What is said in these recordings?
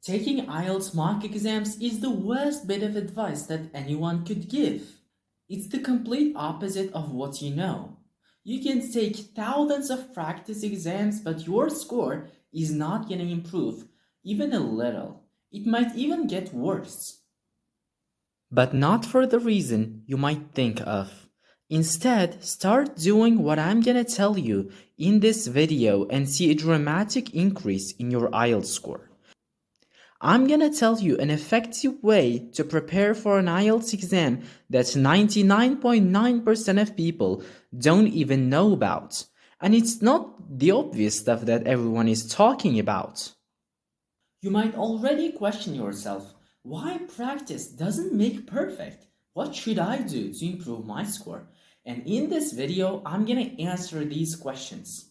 Taking IELTS mock exams is the worst bit of advice that anyone could give. It's the complete opposite of what you know. You can take thousands of practice exams, but your score is not going to improve, even a little. It might even get worse. But not for the reason you might think of. Instead, start doing what I'm gonna tell you in this video and see a dramatic increase in your IELTS score. I'm gonna tell you an effective way to prepare for an IELTS exam that 99.9% of people don't even know about. And it's not the obvious stuff that everyone is talking about. You might already question yourself, why practice doesn't make perfect? What should I do to improve my score? And in this video, I'm gonna answer these questions.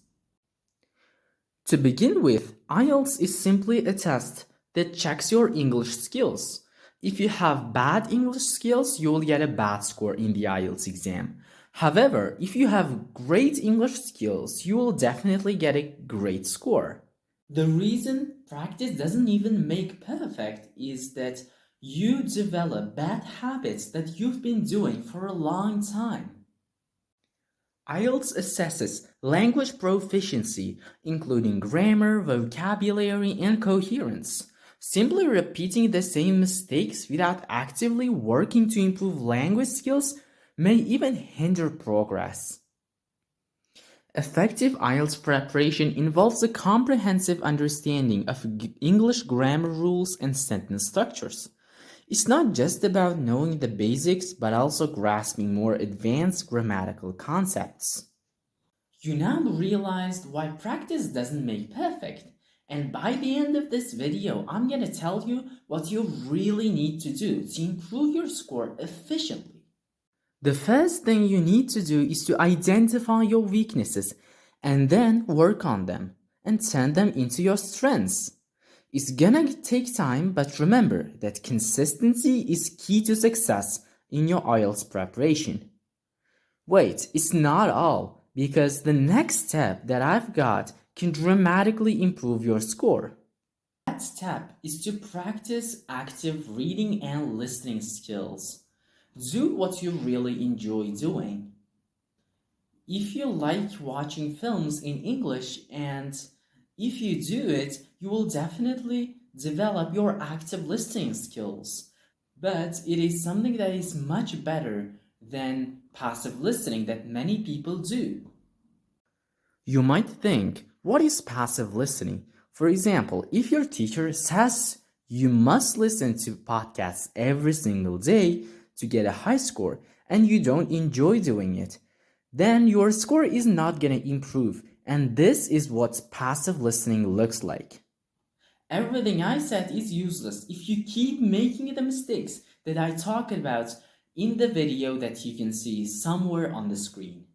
To begin with, IELTS is simply a test that checks your English skills. If you have bad English skills, you will get a bad score in the IELTS exam. However, if you have great English skills, you will definitely get a great score. The reason practice doesn't even make perfect is that you develop bad habits that you've been doing for a long time. IELTS assesses language proficiency, including grammar, vocabulary, and coherence. Simply repeating the same mistakes without actively working to improve language skills may even hinder progress. Effective IELTS preparation involves a comprehensive understanding of English grammar rules and sentence structures. It's not just about knowing the basics, but also grasping more advanced grammatical concepts. You now realized why practice doesn't make perfect, and by the end of this video, I'm gonna tell you what you really need to do to improve your score efficiently. The first thing you need to do is to identify your weaknesses and then work on them and turn them into your strengths. It's gonna take time, but remember that consistency is key to success in your IELTS preparation. Wait, it's not all, because the next step that I've got can dramatically improve your score. That step is to practice active reading and listening skills. Do what you really enjoy doing. If you like watching films in English, and if you do it, you will definitely develop your active listening skills. But it is something that is much better than passive listening that many people do. You might think, what is passive listening? For example, if your teacher says you must listen to podcasts every single day to get a high score and you don't enjoy doing it, then your score is not going to improve, and this is what passive listening looks like. Everything I said is useless if you keep making the mistakes that I talked about in the video that you can see somewhere on the screen.